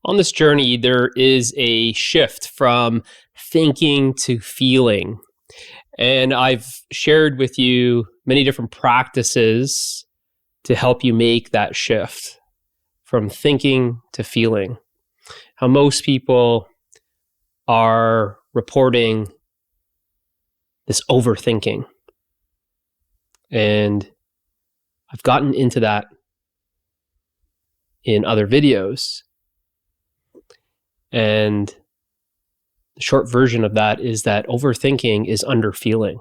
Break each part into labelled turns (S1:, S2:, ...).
S1: On this journey, there is a shift from thinking to feeling. And I've shared with you many different practices to help you make that shift from thinking to feeling. How most people are reporting this overthinking. And I've gotten into that in other videos. And the short version of that is that overthinking is underfeeling.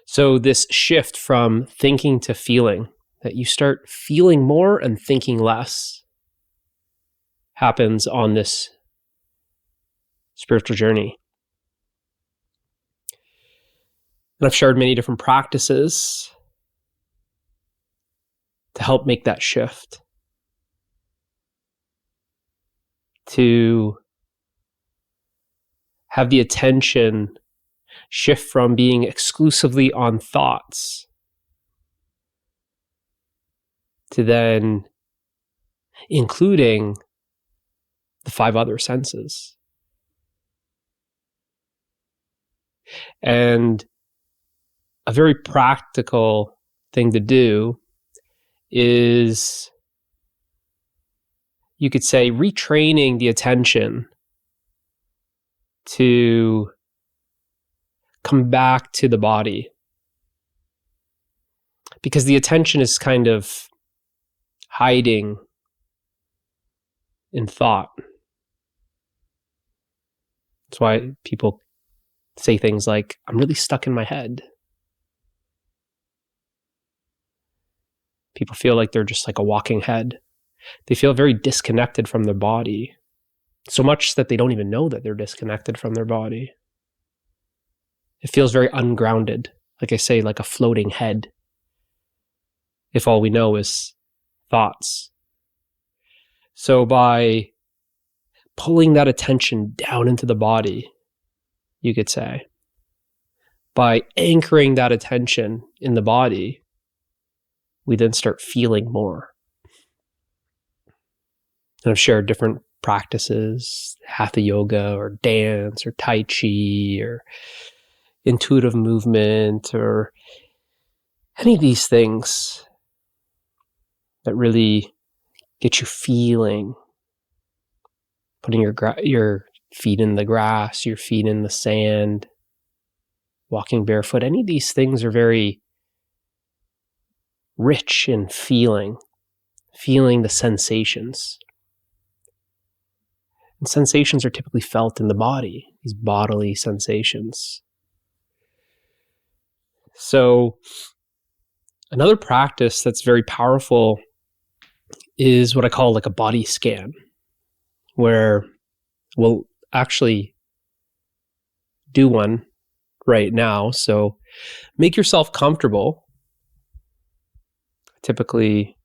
S1: So this shift from thinking to feeling, that you start feeling more and thinking less, happens on this spiritual journey. And I've shared many different practices to help make that shift. To have the attention shift from being exclusively on thoughts to then including the 5 other senses. And a very practical thing to do is, you could say, retraining the attention to come back to the body. Because the attention is kind of hiding in thought. That's why people say things like, I'm really stuck in my head. People feel like they're just like a walking head. They feel very disconnected from their body. So much that they don't even know that they're disconnected from their body. It feels very ungrounded. Like I say, like a floating head. If all we know is thoughts. So by pulling that attention down into the body, you could say, by anchoring that attention in the body, we then start feeling more. And I've shared different practices, hatha yoga or dance or tai chi or intuitive movement or any of these things that really get you feeling. Putting your feet in the grass, your feet in the sand, walking barefoot. Any of these things are very rich in feeling the sensations. And sensations are typically felt in the body, these bodily sensations. So another practice that's very powerful is what I call like a body scan, where we'll actually do one right now. So make yourself comfortable. I typically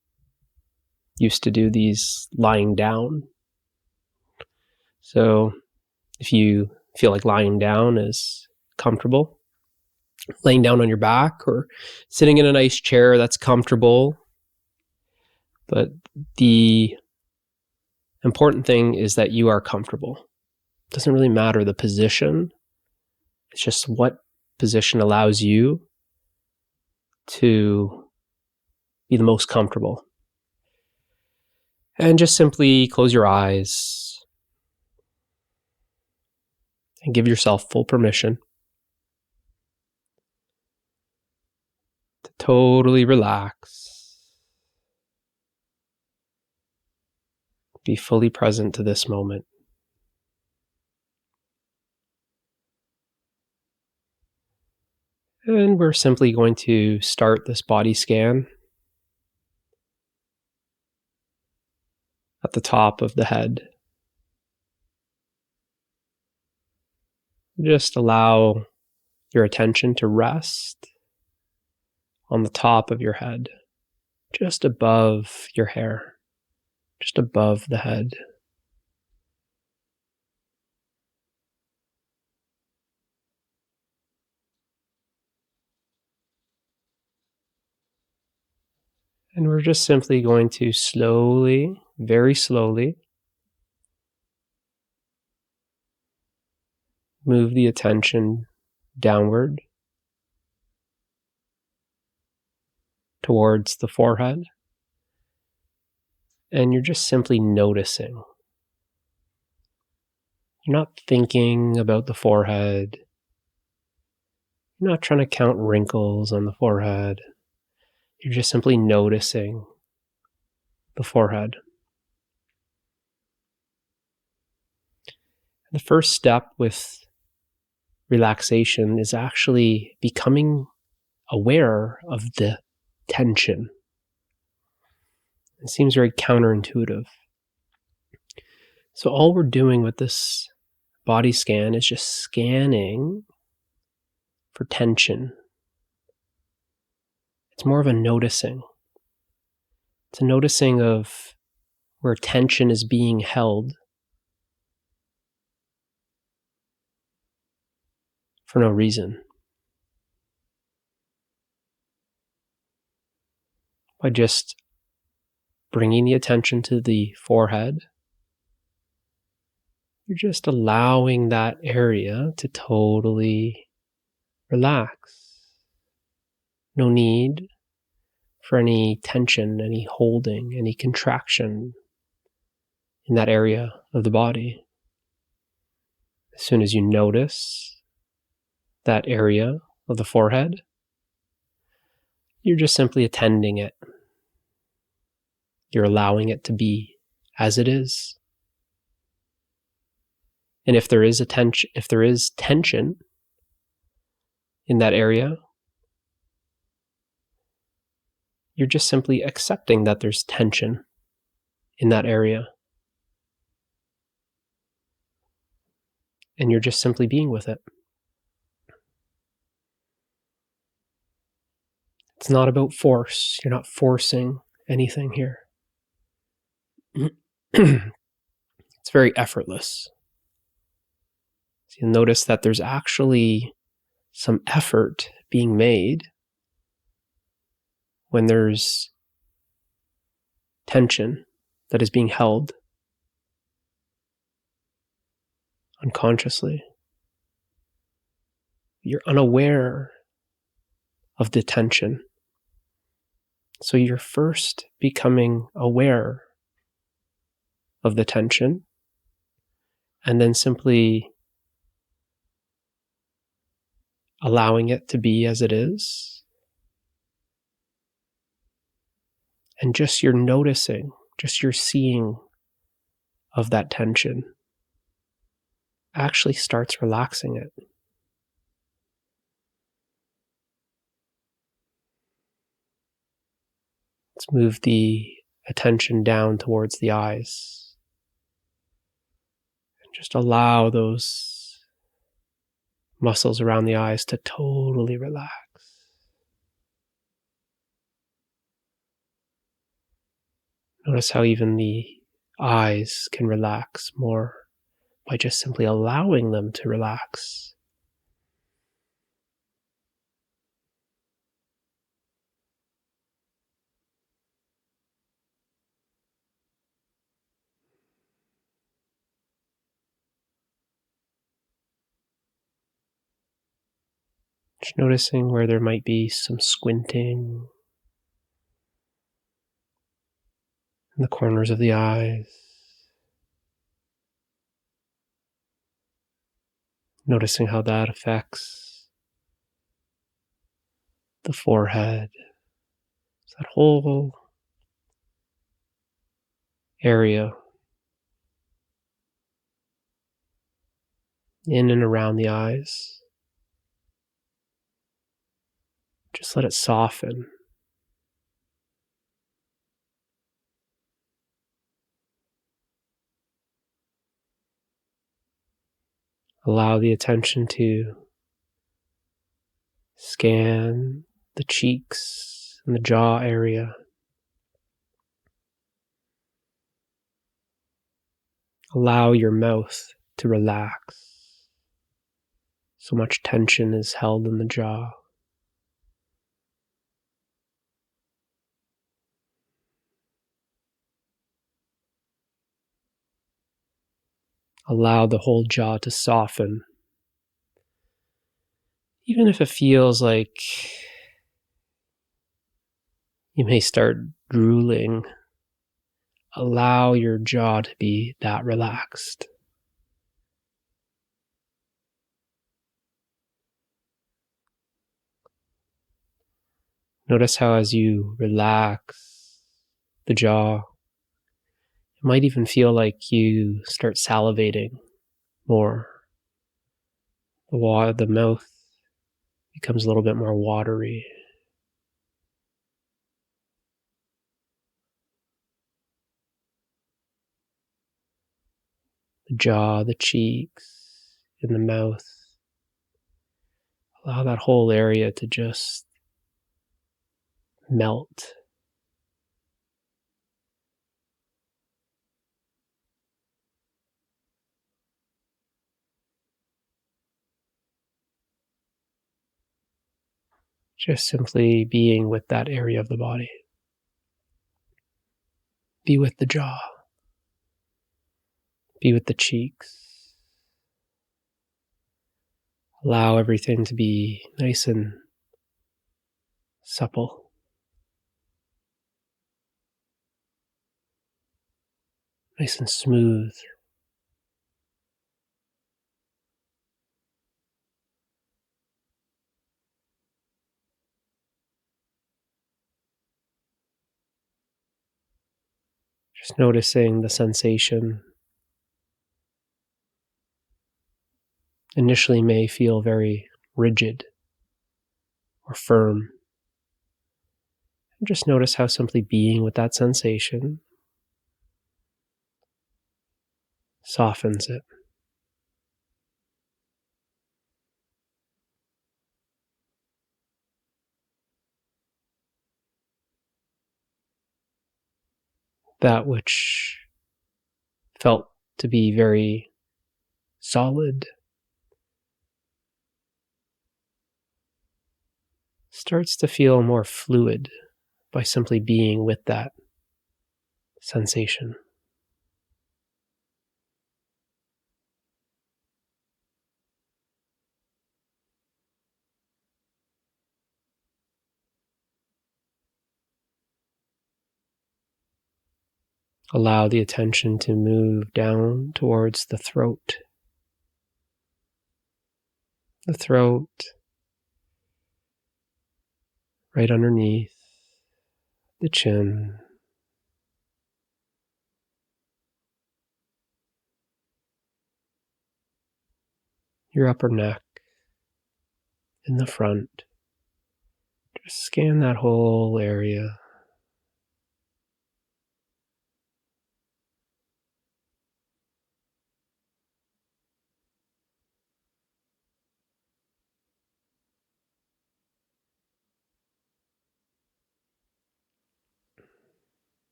S1: used to do these lying down. So if you feel like lying down is comfortable, laying down on your back or sitting in a nice chair that's comfortable. But the important thing is that you are comfortable. It doesn't really matter the position. It's just what position allows you to be the most comfortable. And just simply close your eyes and give yourself full permission to totally relax. Be fully present to this moment. And we're simply going to start this body scan at the top of the head. Just allow your attention to rest on the top of your head, just above your hair, just above the head. And we're just simply going to slowly, very slowly, move the attention downward towards the forehead. And you're just simply noticing. You're not thinking about the forehead. You're not trying to count wrinkles on the forehead. You're just simply noticing the forehead. The first step with relaxation is actually becoming aware of the tension. It seems very counterintuitive. So all we're doing with this body scan is just scanning for tension. It's more of a noticing. It's a noticing of where tension is being held for no reason. By just bringing the attention to the forehead, you're just allowing that area to totally relax. No need for any tension, any holding, any contraction in that area of the body. As soon as you notice that area of the forehead, you're just simply attending it. You're allowing it to be as it is. And if there is tension in that area, you're just simply accepting that there's tension in that area. And you're just simply being with it. It's not about force. You're not forcing anything here. It's very effortless. So you'll notice that there's actually some effort being made when there's tension that is being held unconsciously. You're unaware of the tension. So you're first becoming aware of the tension, and then simply allowing it to be as it is. And just your noticing, just your seeing of that tension actually starts relaxing it. Let's move the attention down towards the eyes. And just allow those muscles around the eyes to totally relax. Notice how even the eyes can relax more by just simply allowing them to relax. Just noticing where there might be some squinting in the corners of the eyes. Noticing how that affects the forehead. That whole area in and around the eyes. Just let it soften. Allow the attention to scan the cheeks and the jaw area. Allow your mouth to relax. So much tension is held in the jaw. Allow the whole jaw to soften. Even if it feels like you may start drooling, allow your jaw to be that relaxed. Notice how as you relax the jaw, it might even feel like you start salivating more. The mouth becomes a little bit more watery. The jaw, the cheeks, in the mouth. Allow that whole area to just melt. Just simply being with that area of the body. Be with the jaw. Be with the cheeks. Allow everything to be nice and supple. Nice and smooth. Just noticing the sensation. Initially may feel very rigid or firm. And just notice how simply being with that sensation softens it. That which felt to be very solid starts to feel more fluid by simply being with that sensation. Allow the attention to move down towards the throat. The throat, right underneath the chin. Your upper neck, in the front. Just scan that whole area.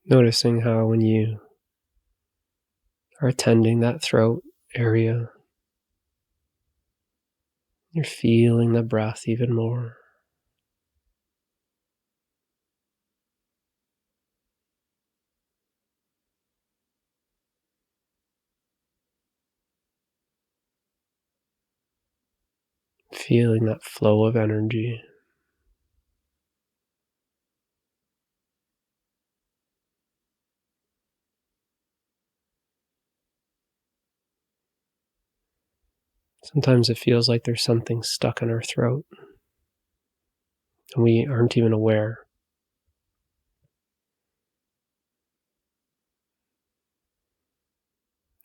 S1: Noticing how when you are attending that throat area, you're feeling the breath even more. Feeling that flow of energy. Sometimes it feels like there's something stuck in our throat, and we aren't even aware.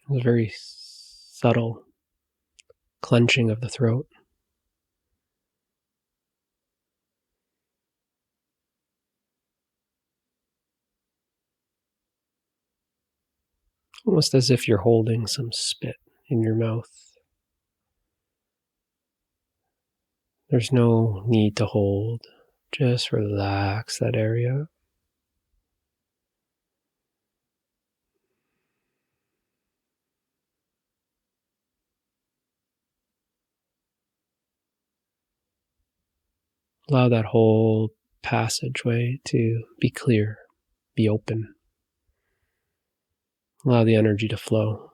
S1: It's a very subtle clenching of the throat. Almost as if you're holding some spit in your mouth. There's no need to hold. Just relax that area. Allow that whole passageway to be clear, be open. Allow the energy to flow.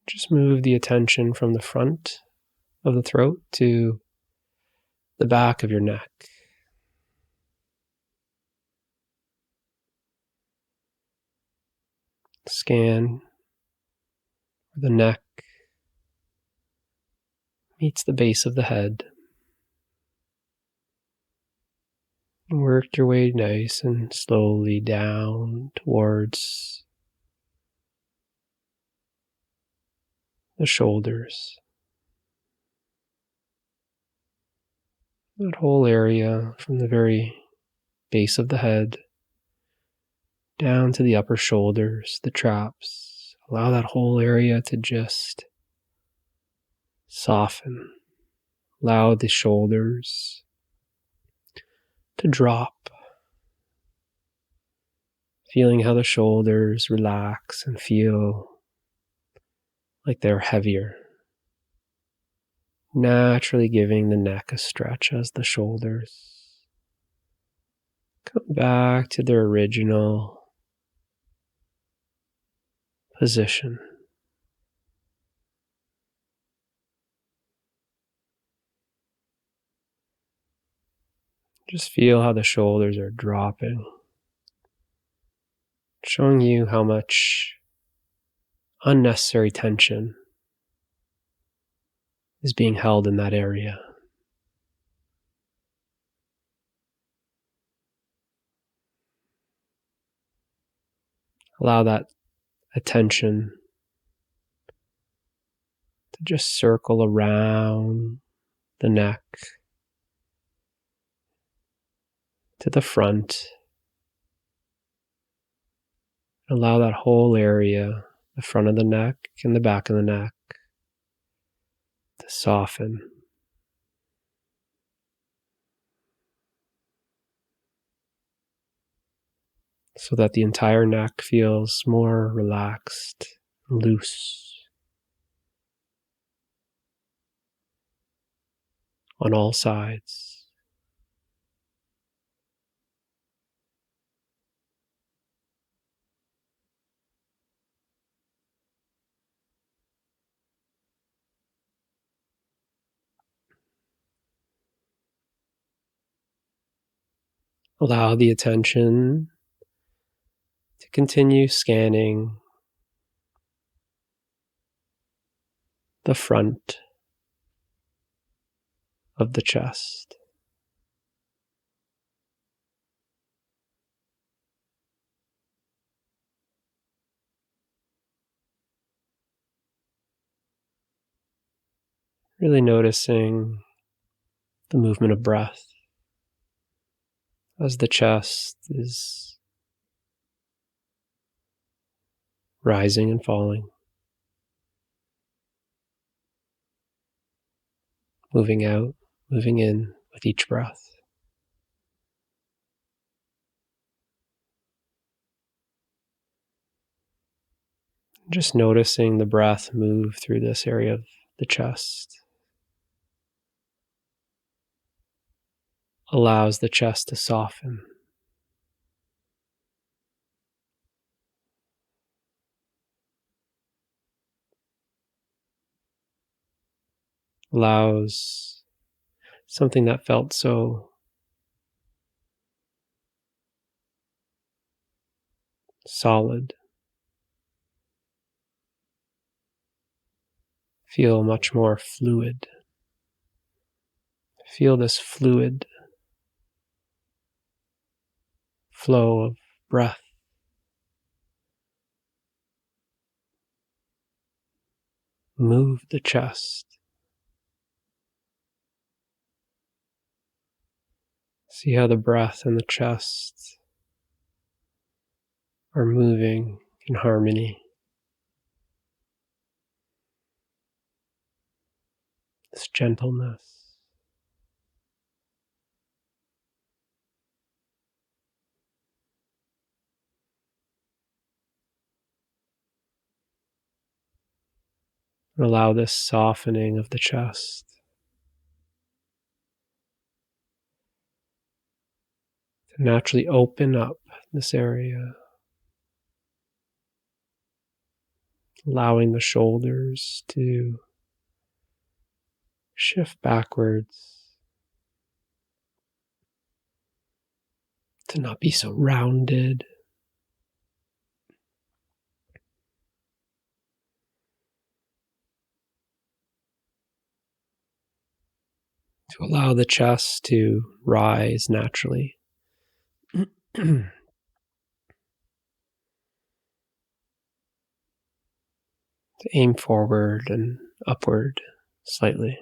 S1: Just move the attention from the front of the throat to the back of your neck. Scan where the neck meets the base of the head. Work your way nice and slowly down towards the shoulders. That whole area from the very base of the head down to the upper shoulders, the traps. Allow that whole area to just soften. Allow the shoulders to drop. Feeling how the shoulders relax and feel like they're heavier. Naturally giving the neck a stretch as the shoulders come back to their original position. Just feel how the shoulders are dropping, showing you how much unnecessary tension is being held in that area. Allow that attention to just circle around the neck to the front. Allow that whole area, the front of the neck and the back of the neck, to soften. So that the entire neck feels more relaxed, loose on all sides. Allow the attention to continue scanning the front of the chest. Really noticing the movement of breath as the chest is rising and falling, moving out, moving in with each breath. Just noticing the breath move through this area of the chest allows the chest to soften. Allows something that felt so solid feel much more fluid. Feel this fluid flow of breath. Move the chest. See how the breath and the chest are moving in harmony. This gentleness. Allow this softening of the chest to naturally open up this area, allowing the shoulders to shift backwards, to not be so rounded. To allow the chest to rise naturally. To aim forward and upward slightly,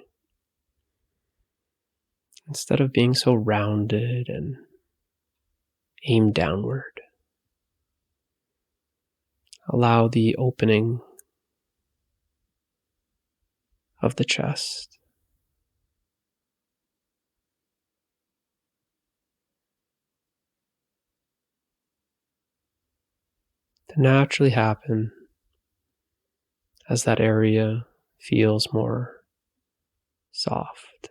S1: instead of being so rounded and aim downward. Allow the opening of the chest to naturally happen as that area feels more soft.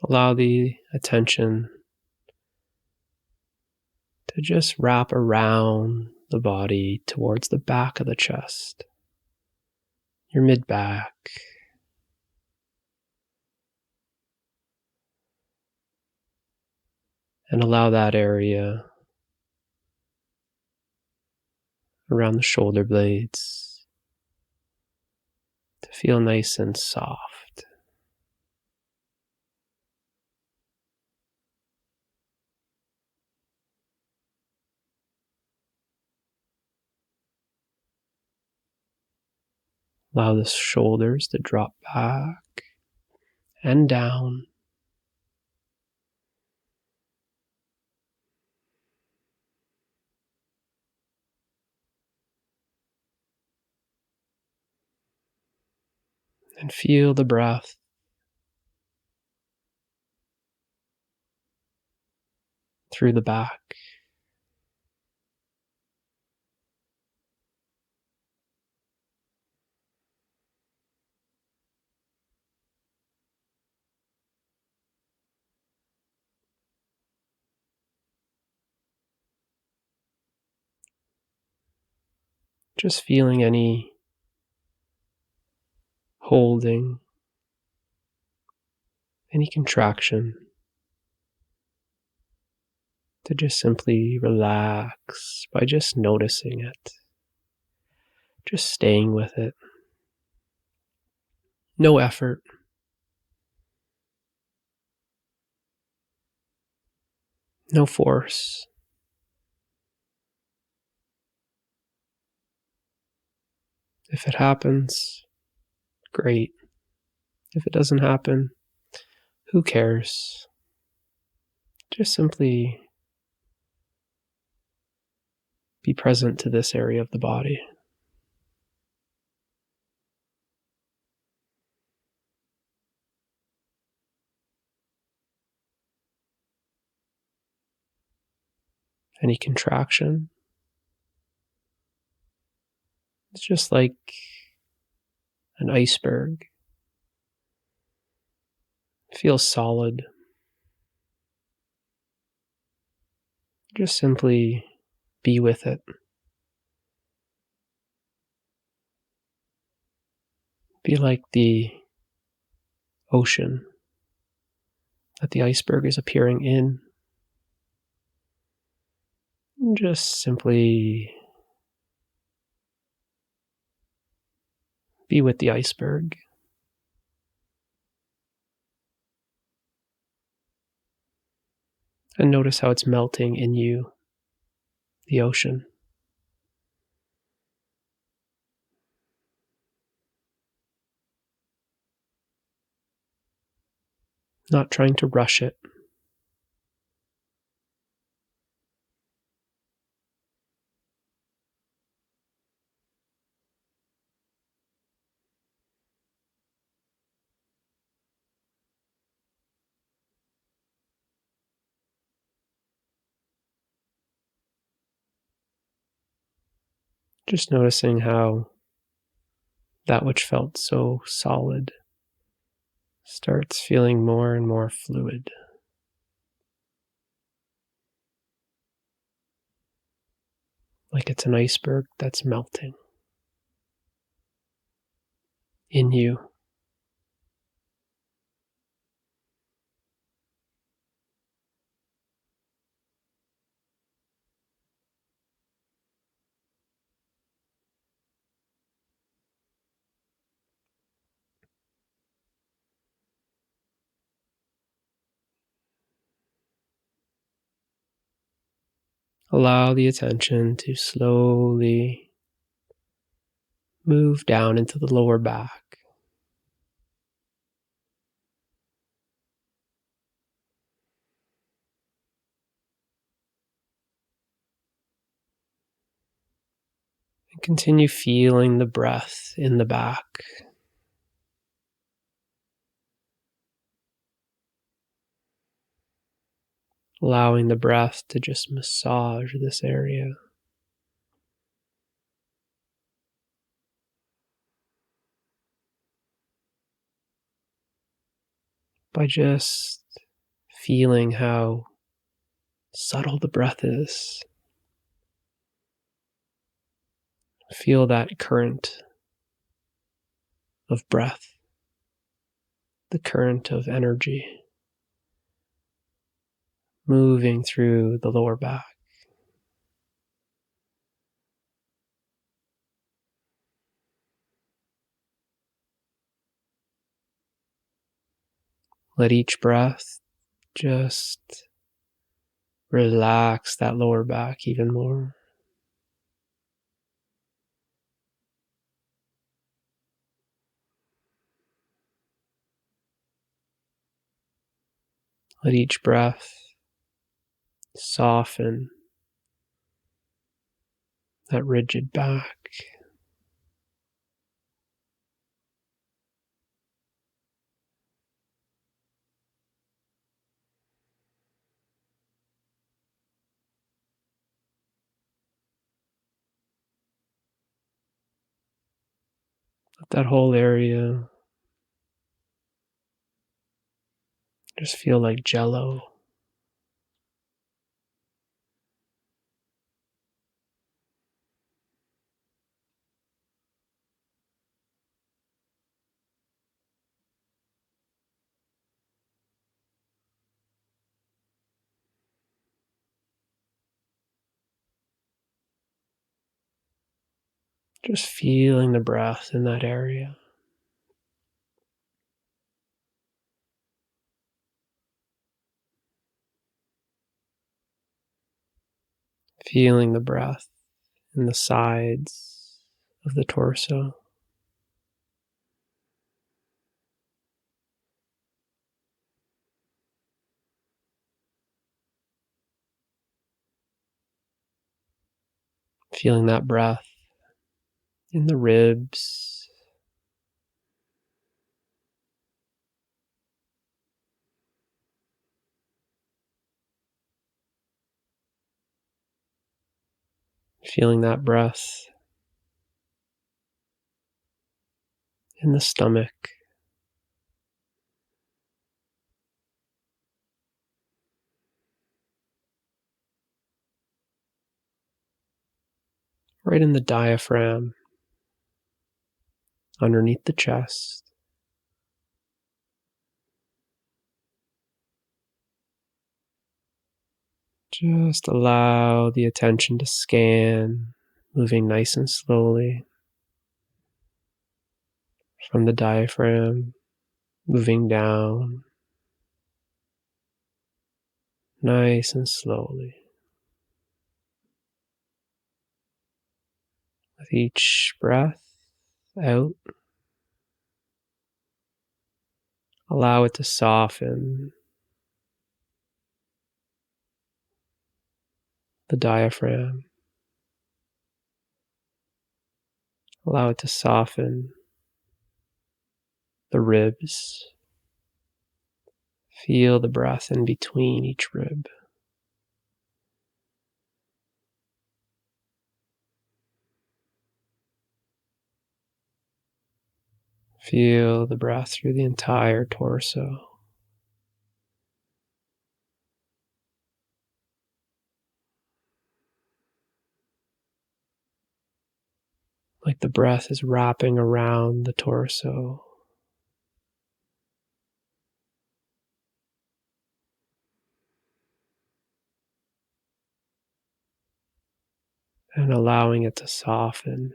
S1: Allow the attention to just wrap around the body towards the back of the chest, your mid-back, and allow that area around the shoulder blades to feel nice and soft. Allow the shoulders to drop back and down. And feel the breath through the back. Just feeling any holding, any contraction, to just simply relax by just noticing it, just staying with it. No effort. No force. If it happens, great. If it doesn't happen, who cares? Just simply be present to this area of the body. Any contraction, it's just like an iceberg. It feels solid. Just simply be with it. Be like the ocean that the iceberg is appearing in. And just simply be with the iceberg. And notice how it's melting in you, the ocean. not trying to rush it. Just noticing how that which felt so solid starts feeling more and more fluid. Like it's an iceberg that's melting in you. Allow the attention to slowly move down into the lower back. And continue feeling the breath in the back. Allowing the breath to just massage this area. By just feeling how subtle the breath is. Feel that current of breath, the current of energy moving through the lower back. Let each breath just relax that lower back even more. Let each breath soften that rigid back. Let that whole area just feel like jello. Just feeling the breath in that area. Feeling the breath in the sides of the torso. Feeling that breath in the ribs. Feeling that breath in the stomach. Right in the diaphragm, underneath the chest. Just allow the attention to scan, moving nice and slowly from the diaphragm, moving down, nice and slowly. With each breath out, Allow it to soften the diaphragm. Allow it to soften the ribs. Feel the breath in between each rib. Feel the breath through the entire torso. Like the breath is wrapping around the torso. And allowing it to soften.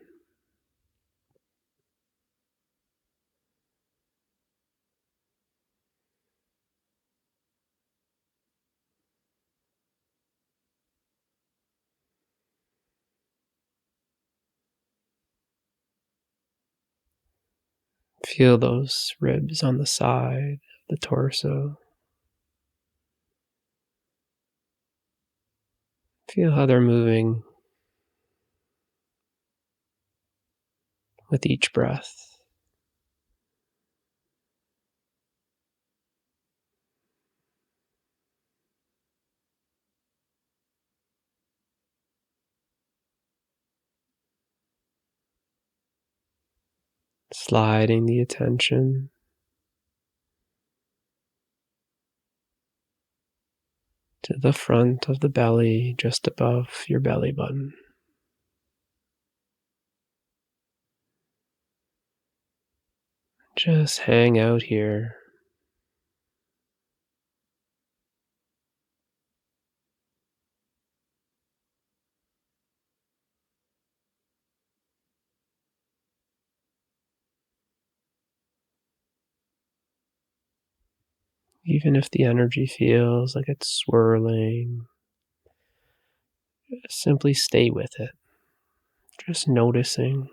S1: Feel those ribs on the side of the torso. Feel how they're moving with each breath. Sliding the attention to the front of the belly, just above your belly button. Just hang out here. Even if the energy feels like it's swirling, just simply stay with it. Just noticing.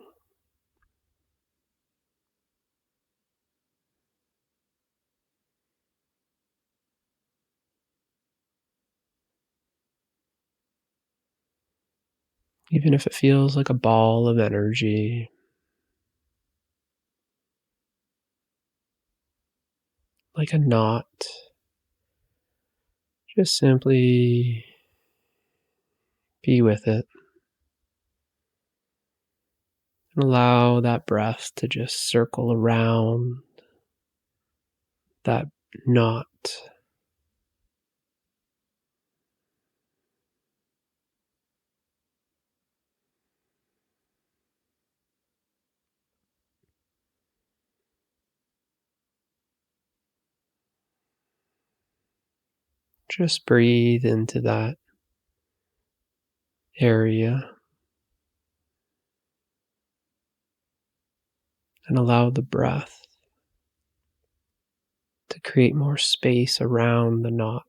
S1: Even if it feels like a ball of energy, like a knot, just simply be with it. And allow that breath to just circle around that knot. Just breathe into that area and allow the breath to create more space around the knot.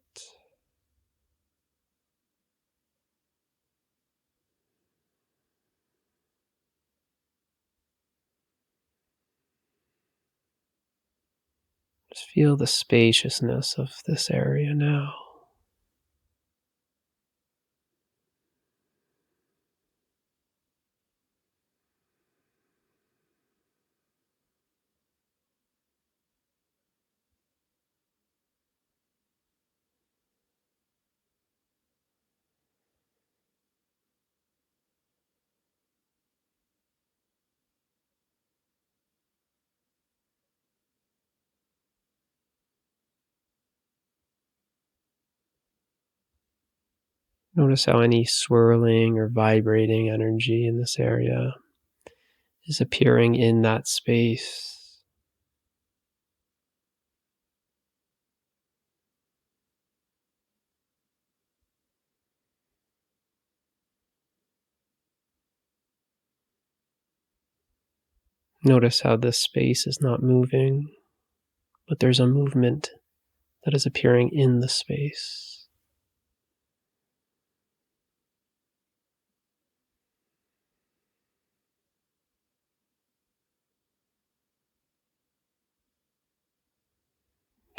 S1: Just feel the spaciousness of this area now. Notice how any swirling or vibrating energy in this area is appearing in that space. Notice how this space is not moving, but there's a movement that is appearing in the space.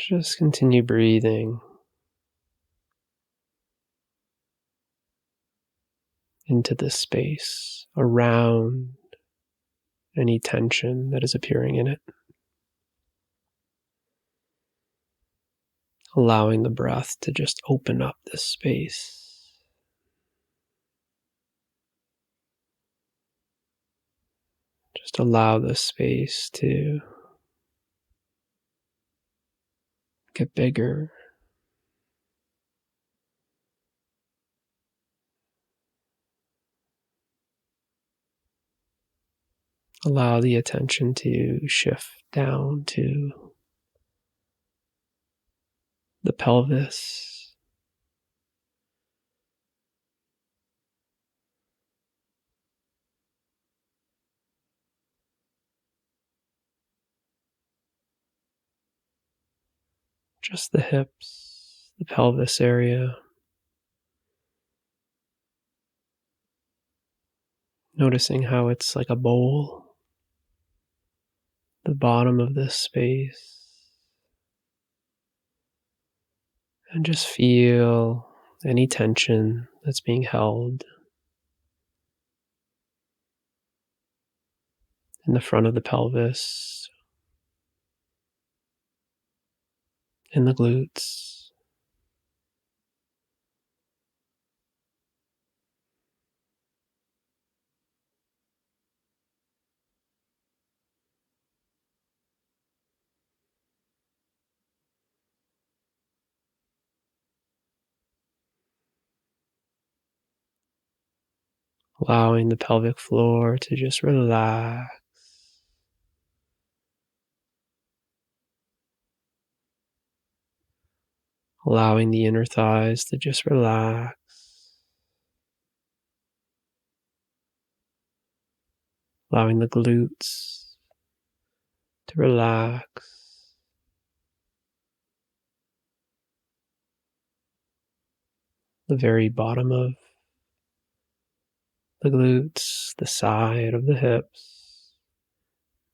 S1: Just continue breathing into this space around any tension that is appearing in it. Allowing the breath to just open up this space. Just allow this space to get bigger. Allow the attention to shift down to the pelvis, just the hips, the pelvis area. Noticing how it's like a bowl, the bottom of this space. And just feel any tension that's being held in the front of the pelvis, in the glutes. Allowing the pelvic floor to just relax. Allowing the inner thighs to just relax. Allowing the glutes to relax. The very bottom of the glutes, the side of the hips,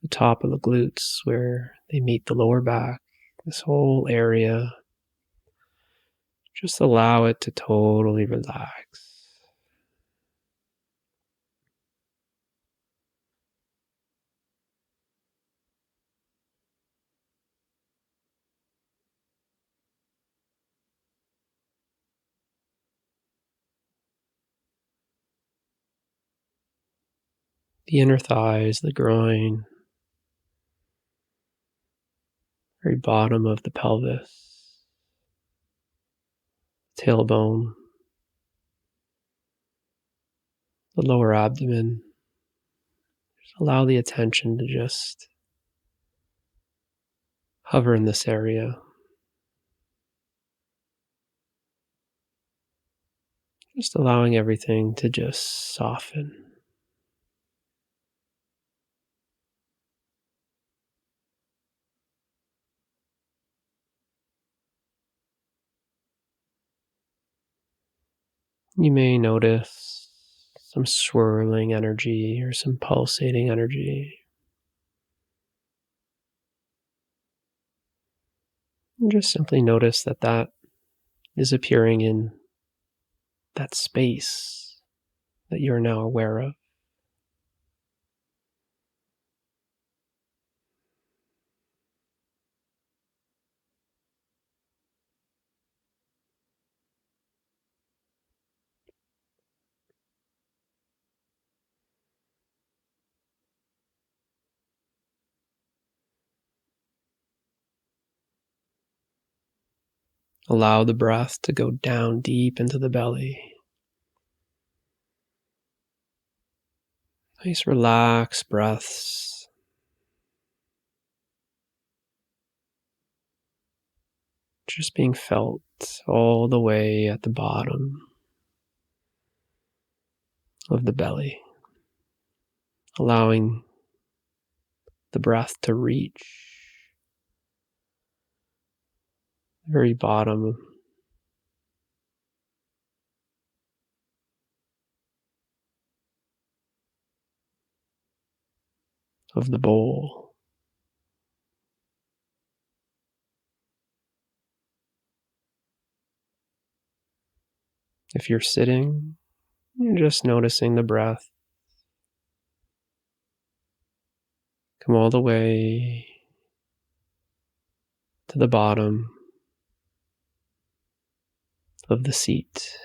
S1: the top of the glutes where they meet the lower back, this whole area. Just allow it to totally relax. The inner thighs, the groin, very bottom of the pelvis, tailbone, the lower abdomen. Just allow the attention to just hover in this area. Just allowing everything to just soften. You may notice some swirling energy or some pulsating energy. And just simply notice that that is appearing in that space that you're now aware of. Allow the breath to go down deep into the belly. Nice relaxed breaths. Just being felt all the way at the bottom of the belly. Allowing the breath to reach the very bottom of the bowl. If you're sitting, you're just noticing the breath come all the way to the bottom of the seat.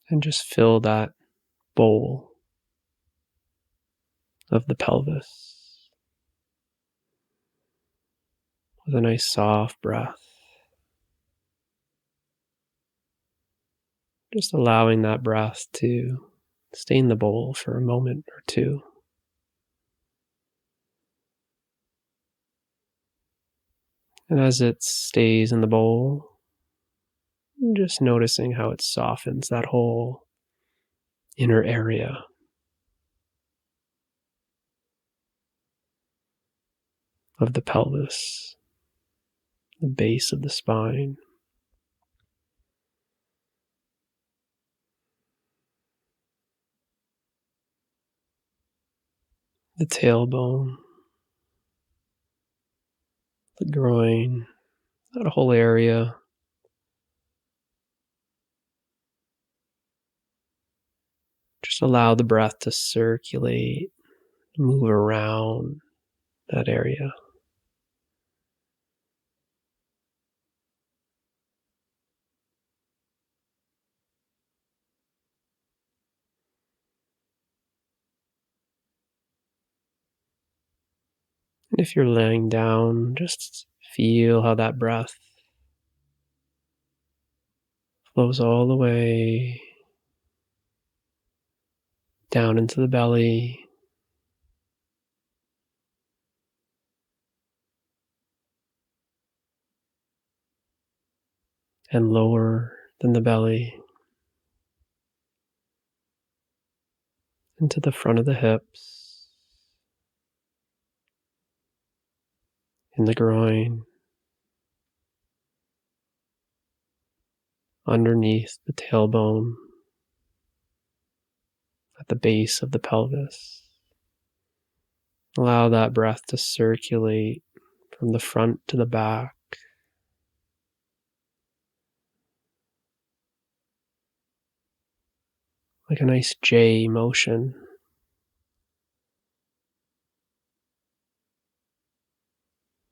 S1: And just fill that bowl of the pelvis with a nice soft breath. Just allowing that breath to stay in the bowl for a moment or two. And as it stays in the bowl, just noticing how it softens that whole inner area of the pelvis, the base of the spine. The tailbone, the groin, that whole area. Just allow the breath to circulate, move around that area. And if you're laying down, just feel how that breath flows all the way down into the belly, and lower than the belly into the front of the hips, in the groin, underneath the tailbone, at the base of the pelvis. Allow that breath to circulate from the front to the back, like a nice J motion.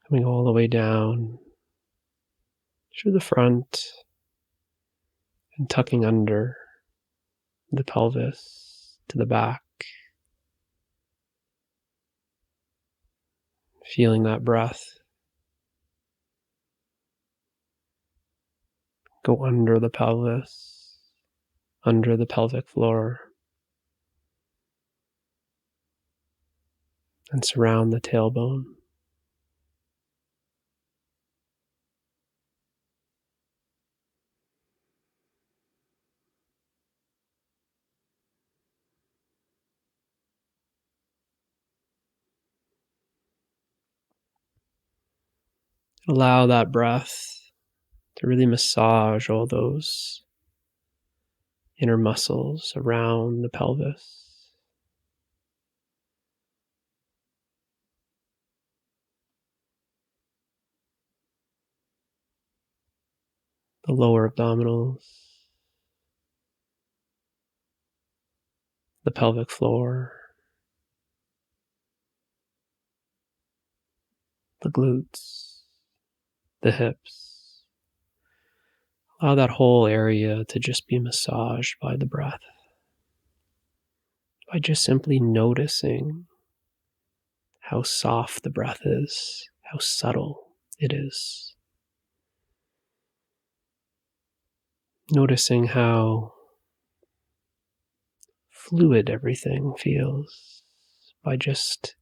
S1: Coming all the way down through the front and tucking under the pelvis to the back. Feeling that breath go under the pelvis, under the pelvic floor, and surround the tailbone. Allow that breath to really massage all those inner muscles around the pelvis. The lower abdominals, the pelvic floor, the glutes, the hips. Allow that whole area to just be massaged by the breath, by just simply noticing how soft the breath is, how subtle it is. Noticing how fluid everything feels by just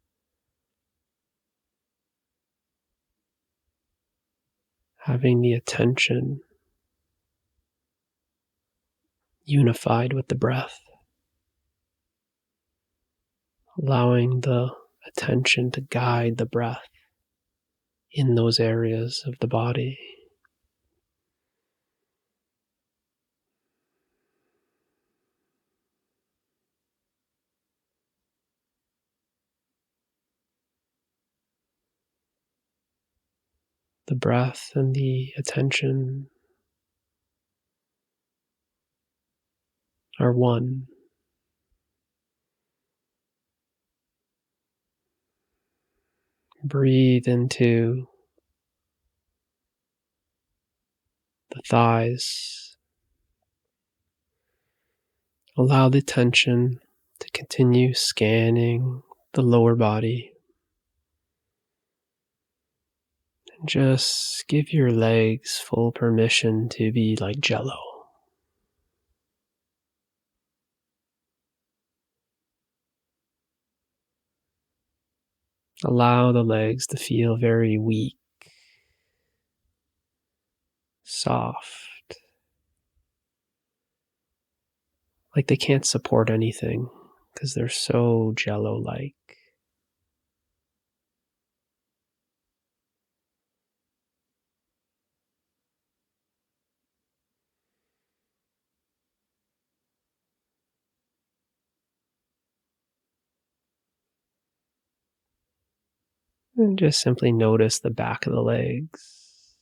S1: having the attention unified with the breath, allowing the attention to guide the breath in those areas of the body. The breath and the attention are one. Breathe into the thighs. Allow the attention to continue scanning the lower body. And just give your legs full permission to be like jello. Allow the legs to feel very weak, soft, like they can't support anything because they're so jello-like. And just simply notice the back of the legs.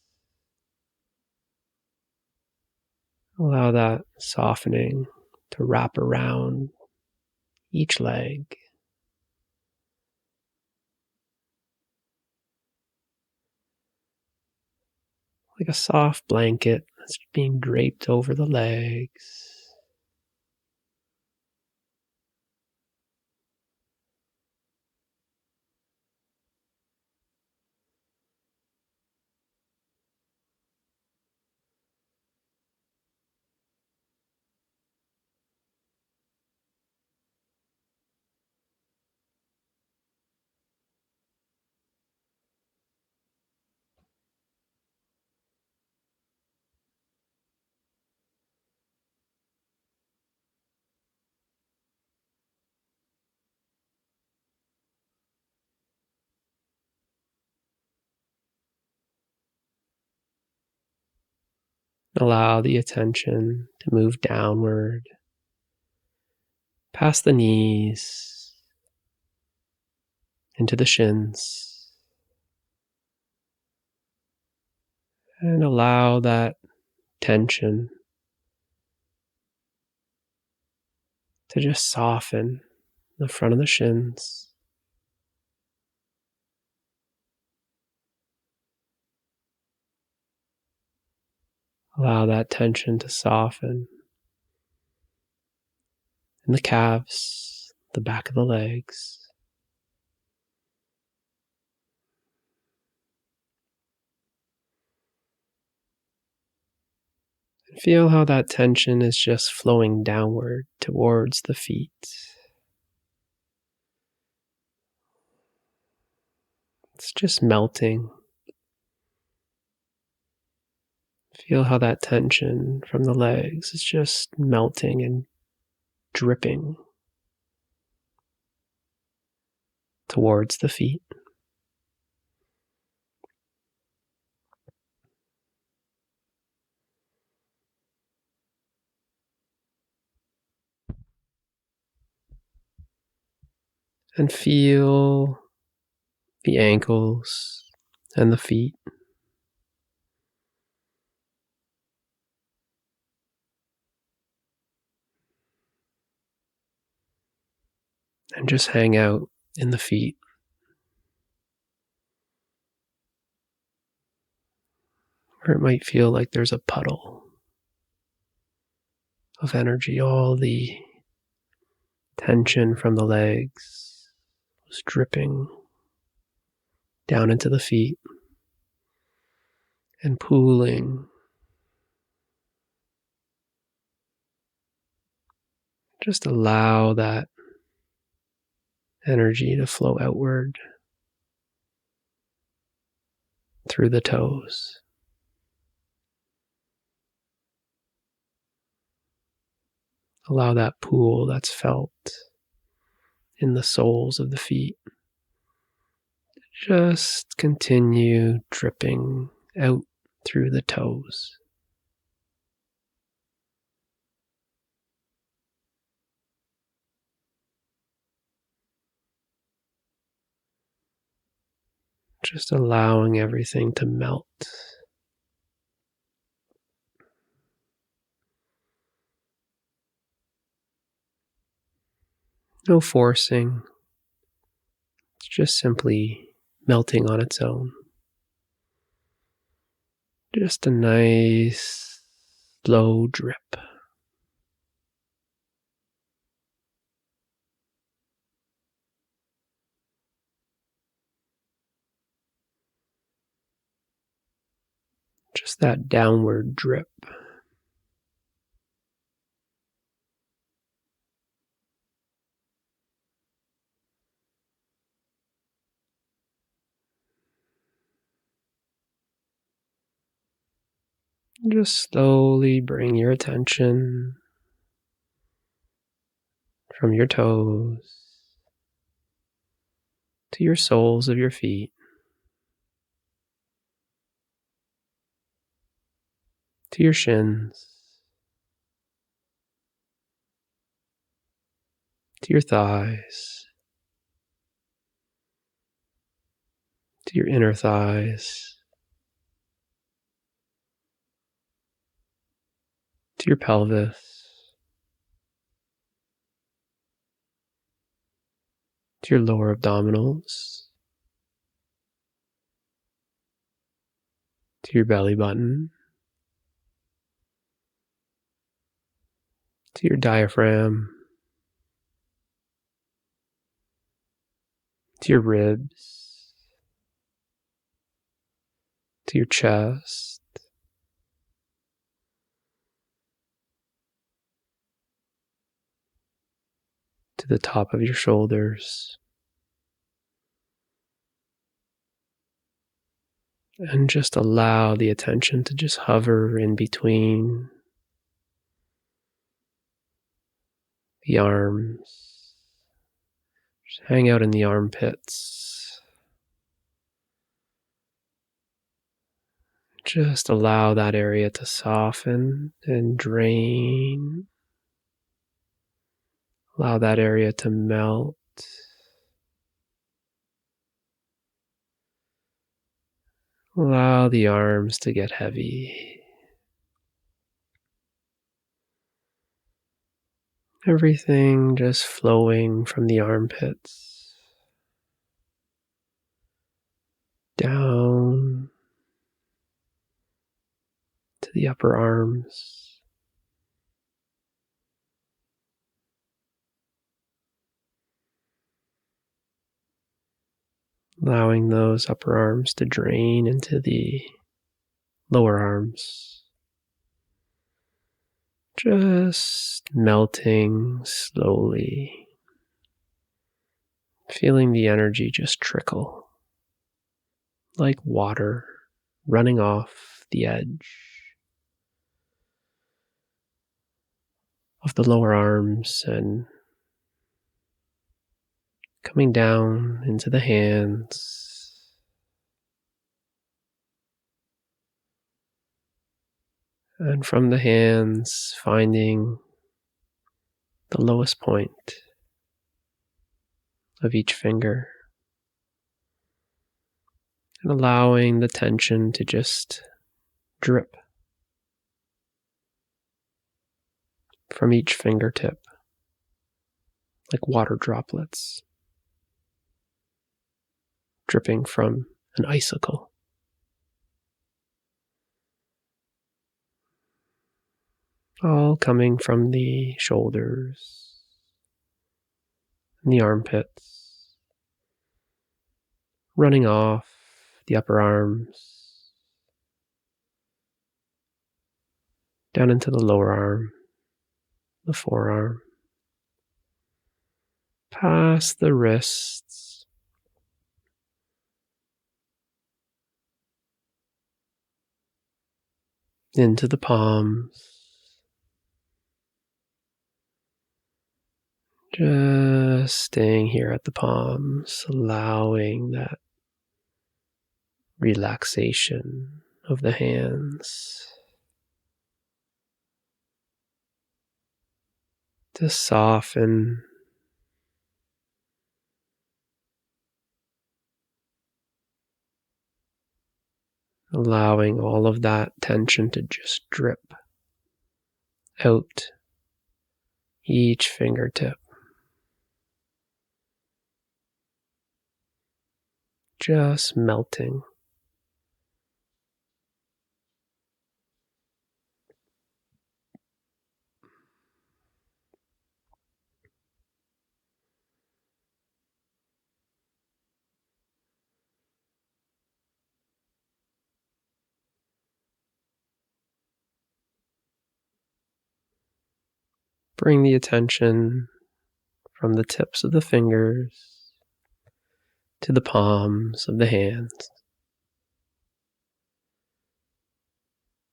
S1: Allow that softening to wrap around each leg. Like a soft blanket that's being draped over the legs. Allow the attention to move downward, past the knees, into the shins, and allow that tension to just soften the front of the shins. Allow that tension to soften in the calves, the back of the legs. And feel how that tension is just flowing downward towards the feet. It's just melting. Feel how that tension from the legs is just melting and dripping towards the feet. And feel the ankles and the feet. And just hang out in the feet. Or it might feel like there's a puddle of energy. All the tension from the legs was dripping down into the feet and pooling. Just allow that energy to flow outward through the toes. Allow that pool that's felt in the soles of the feet just continue dripping out through the toes. Just allowing everything to melt. No forcing. It's just simply melting on its own. Just a nice, slow drip. Just that downward drip. Just slowly bring your attention from your toes to your soles of your feet, to your shins, to your thighs, to your inner thighs, to your pelvis, to your lower abdominals, to your belly button, to your diaphragm, to your ribs, to your chest, to the top of your shoulders, and just allow the attention to just hover in between the arms. Just hang out in the armpits. Just allow that area to soften and drain. Allow that area to melt. Allow the arms to get heavy. Everything just flowing from the armpits down to the upper arms. Allowing those upper arms to drain into the lower arms. Just melting slowly. Feeling the energy just trickle. Like water running off the edge of the lower arms and coming down into the hands, and from the hands finding the lowest point of each finger, and allowing the tension to just drip from each fingertip like water droplets dripping from an icicle. All coming from the shoulders and the armpits, running off the upper arms, down into the lower arm, the forearm, past the wrists, into the palms, just staying here at the palms, allowing that relaxation of the hands to soften allowing all of that tension to just drip out each fingertip. Just melting. Bring the attention from the tips of the fingers to the palms of the hands,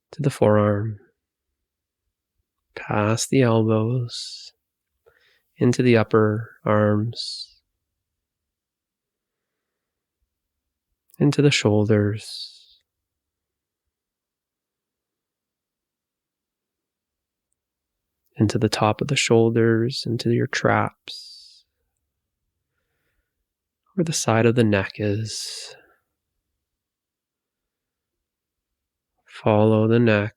S1: to the forearm, past the elbows, into the upper arms, into the shoulders, into the top of the shoulders, into your traps, where the side of the neck is. Follow the neck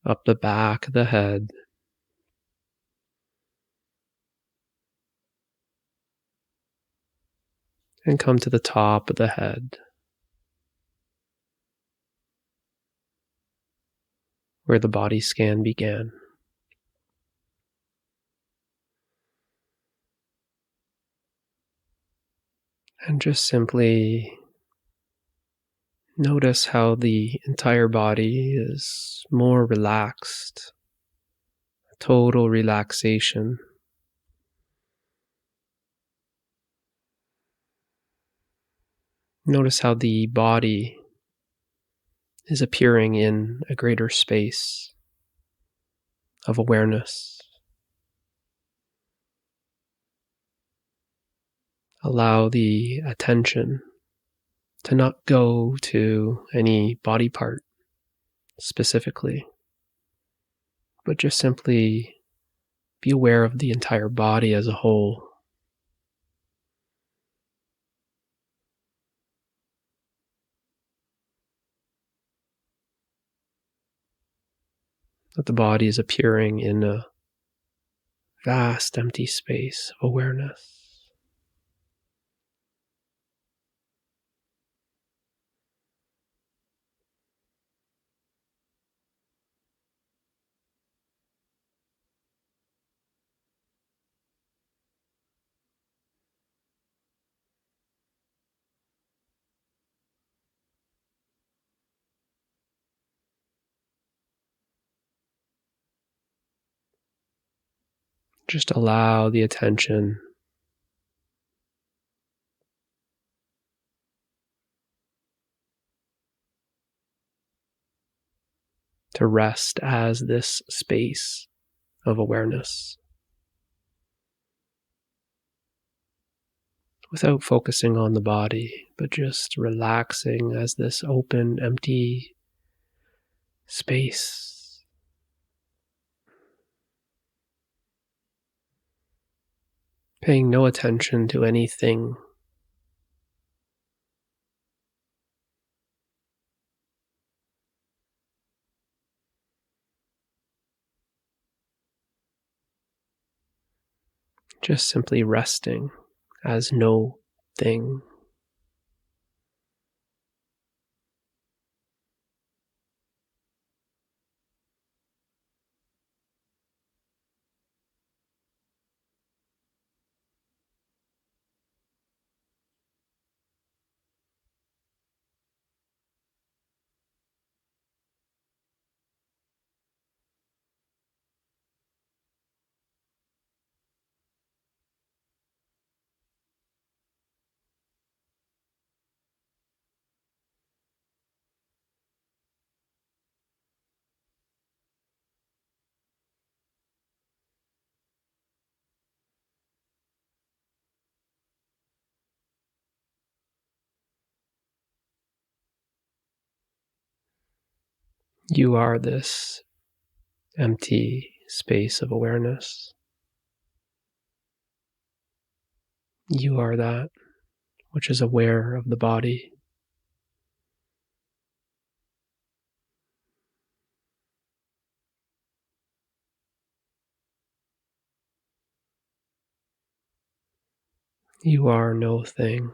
S1: up the back of the head, and come to the top of the head, where the body scan began. And just simply notice how the entire body is more relaxed, total relaxation. Notice how the body is appearing in a greater space of awareness. Allow the attention to not go to any body part specifically, but just simply be aware of the entire body as a whole. That the body is appearing in a vast empty space of awareness. Just allow the attention to rest as this space of awareness, without focusing on the body, but just relaxing as this open, empty space. Paying no attention to anything. Just simply resting as no thing. You are this empty space of awareness. You are that which is aware of the body. You are no thing.